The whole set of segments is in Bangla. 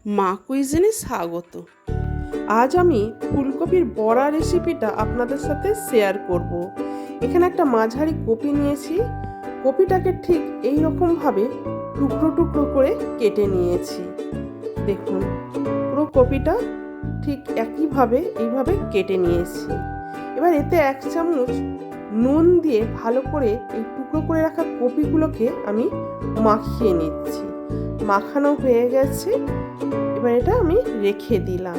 মা কুইজিনে স্বাগত। আজ আমি ফুলকপির বড়া রেসিপিটা আপনাদের সাথে শেয়ার করব। এখানে একটা মাঝারি কপি নিয়েছি। কপিটাকে ঠিক এই রকমভাবে টুকরো টুকরো করে কেটে নিয়েছি। দেখুন, পুরো কপিটা ঠিক একইভাবে এইভাবে কেটে নিয়েছি। এবার এতে 1 চামচ নুন দিয়ে ভালো করে এই টুকরো করে রাখা কপিগুলোকে আমি মাখিয়ে নিচ্ছি। মাখানো হয়ে গেছে। এবার এটা আমি রেখে দিলাম।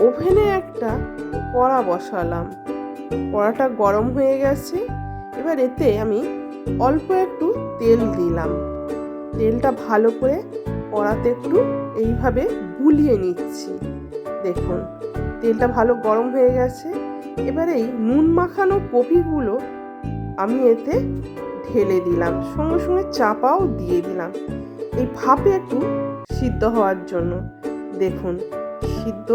ওভেনে একটা কড়া বসালাম। কড়াটা গরম হয়ে গেছে। এবার এতে আমি অল্প একটু তেল দিলাম। তেলটা ভালো করে কড়াতে একটু এইভাবে বুলিয়ে নিচ্ছি। দেখুন, তেলটা ভালো গরম হয়ে গেছে। এবার এই নুন মাখানো কপিগুলো আমি এতে ঢেলে দিলাম, সঙ্গে সঙ্গে চাপাও দিয়ে দিলাম এই ভাপে একটু সিদ্ধ হওয়ার জন্য। দেখুন, সিদ্ধ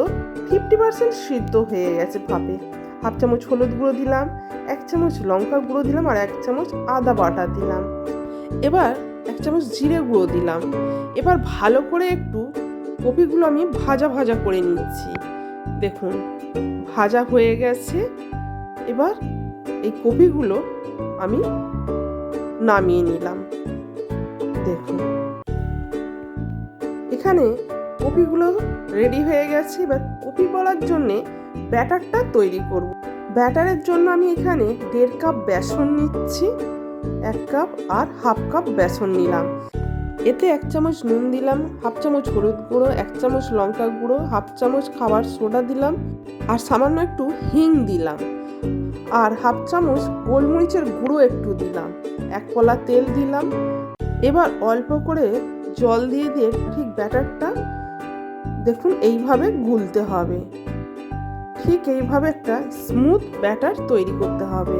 50% সিদ্ধ হয়ে গেছে ভাপে। 1/2 চামচ হলুদ গুঁড়ো দিলাম, 1 চামচ লঙ্কা গুঁড়ো দিলাম আর 1 চামচ আদা বাটা দিলাম। এবার 1 চামচ জিরে গুঁড়ো দিলাম। এবার ভালো করে একটু কপিগুলো আমি ভাজা ভাজা করে নিচ্ছি। দেখুন, ভাজা হয়ে গেছে। এবার এই কপিগুলো আমি নামিয়ে নিলাম। দেখুন, এখানে কপিগুলো রেডি হয়ে গেছে। এবার কপি বড়ার জন্যে ব্যাটারটা তৈরি করব। ব্যাটারের জন্য আমি এখানে 1.5 কাপ বেসন নিচ্ছি, 1 কাপ আর 1/2 কাপ বেসন নিলাম। এতে 1 চামচ নুন দিলাম, 1/2 চামচ হলুদ গুঁড়ো, 1 চামচ লঙ্কা গুঁড়ো, 1/2 চামচ খাবার সোডা দিলাম আর সামান্য একটু হিং দিলাম আর 1/2 চামচ গোলমরিচের গুঁড়ো একটু দিলাম, 1 কলা তেল দিলাম। এবার অল্প করে জল দিয়ে দিয়ে ঠিক ব্যাটারটা দেখুন এইভাবে গুলতে হবে। ঠিক এইভাবে একটা স্মুথ ব্যাটার তৈরি করতে হবে।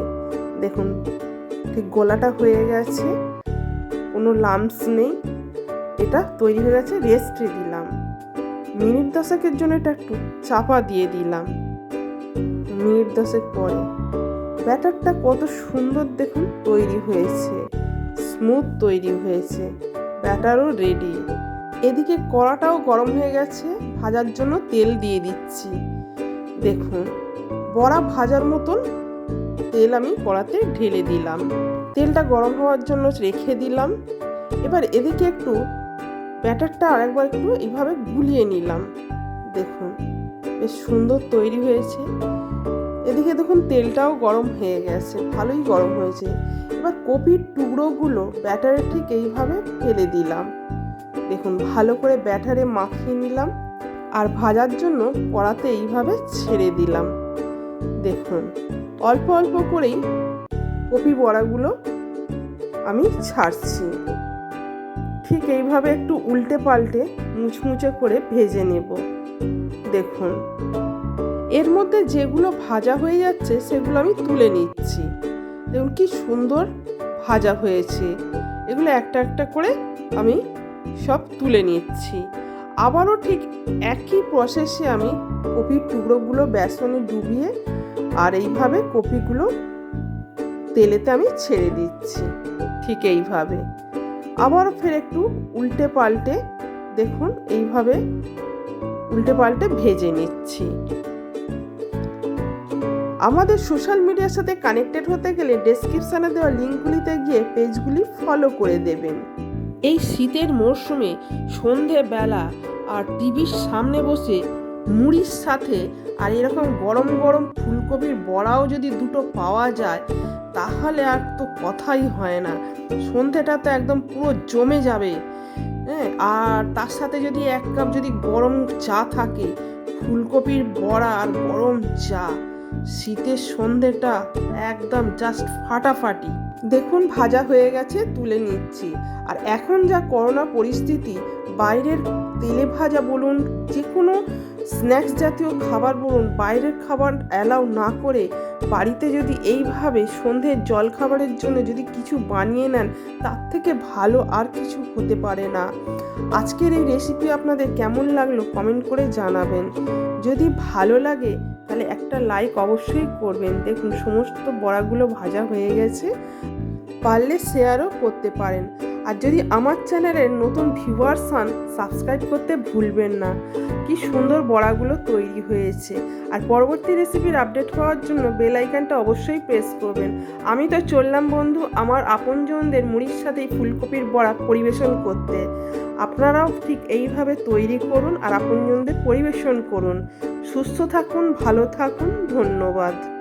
দেখুন, ঠিক গোলাটা হয়ে গেছে, কোনো লাম্পস নেই। এটা তৈরি হয়ে গেছে। রেস্টে দিলাম মিনিট 10 জন্য। এটা একটু চাপা দিয়ে দিলাম। মিনিট 10 পরে ব্যাটারটা কত সুন্দর দেখুন তৈরি হয়েছে, স্মুথ তৈরি হয়েছে। ব্যাটারও রেডি। এদিকে কড়াটাও গরম হয়ে গেছে, ভাজার জন্য তেল দিয়ে দিচ্ছি। দেখুন, বড়া ভাজার মতন তেল আমি কড়াতে ঢেলে দিলাম। তেলটা গরম হওয়ার জন্য রেখে দিলাম। এবার এদিকে একটু ব্যাটারটা আরেকবার একটু এইভাবে গুলিয়ে নিলাম। দেখুন, বেশ সুন্দর তৈরি হয়েছে। এদিকে দেখুন তেলটাও গরম হয়ে গেছে, ভালোই গরম হয়েছে। এবার কপির টুকরোগুলো ব্যাটারে ঠিক এইভাবে ফেলে দিলাম। দেখুন, ভালো করে ব্যাটারে মাখিয়ে নিলাম আর ভাজার জন্য কড়াতে এইভাবে ছেড়ে দিলাম। দেখুন, অল্প অল্প করেই কপি বড়াগুলো আমি ছাড়ছি। ঠিক এইভাবে একটু উল্টে পাল্টে মুচমুচে করে ভেজে নেব। দেখুন, এর মধ্যে যেগুলো ভাজা হয়ে যাচ্ছে সেগুলো আমি তুলে নিচ্ছি। দেখুন কি সুন্দর ভাজা হয়েছে। এগুলো একটা একটা করে আমি সব তুলে নিচ্ছি। আবারও ঠিক একই প্রসেসে আমি কপির টুকরোগুলো বেসনে ডুবিয়ে আর এইভাবে কপিগুলো তেলেতে আমি ছেড়ে দিচ্ছি। ঠিক এইভাবে আবারও ফের একটু উল্টে পাল্টে দেখুন এইভাবে উল্টে পাল্টে ভেজে নিচ্ছি। আমাদের সোশ্যাল মিডিয়ার সাথে কানেক্টেড হতে গেলে ডেসক্রিপশনে দেওয়া লিঙ্কগুলিতে গিয়ে পেজগুলি ফলো করে দেবেন। এই শীতের মরশুমে সন্ধেবেলা আর টিভির সামনে বসে মুড়ির সাথে আর এরকম গরম গরম ফুলকপির বড়াও যদি দুটো পাওয়া যায় তাহলে আর তো কথাই হয় না। সন্ধেটা তো একদম পুরো জমে যাবে। হ্যাঁ, আর তার সাথে যদি 1 কাপ যদি গরম চা থাকে, ফুলকপির বড়া আর গরম চা, শীতের সন্ধেটা একদম জাস্ট ফাটাফাটি। দেখুন, ভাজা হয়ে গেছে, তুলে নিচ্ছি। আর এখন যা করোনা পরিস্থিতি, বাইরের তেলে ভাজা বলুন, যে কোনো স্ন্যাক্স জাতীয় খাবার বলুন, বাইরের খাবার অ্যালাউ না করে বাড়িতে যদি এইভাবে সন্ধ্যের জল খাবারের জন্য যদি কিছু বানিয়ে নেন, তার থেকে ভালো আর কিছু হতে পারে না। আজকের এই রেসিপি আপনাদের কেমন লাগলো কমেন্ট করে জানাবেন। যদি ভালো লাগে তাহলে একটা লাইক অবশ্যই করবেন। দেখুন, সমস্ত বড়াগুলো ভাজা হয়ে গেছে। পারলে শেয়ারও করতে পারেন। আর যদি আমার চ্যানেলের নতুন ভিউয়ার্স হন, সাবস্ক্রাইব করতে ভুলবেন না। কি সুন্দর বড়াগুলো তৈরি হয়েছে। আর পরবর্তী রেসিপির আপডেট পাওয়ার জন্য বেল আইকনটা অবশ্যই প্রেস করবেন। আমি তো চললাম বন্ধু আমার আপনজনদের মুড়ির সাথেই ফুলকপির বড়া পরিবেশন করতে। আপনারাও ঠিক এইভাবে তৈরি করুন আর আপনজনদের পরিবেশন করুন। সুস্থ থাকুন, ভালো থাকুন, ধন্যবাদ।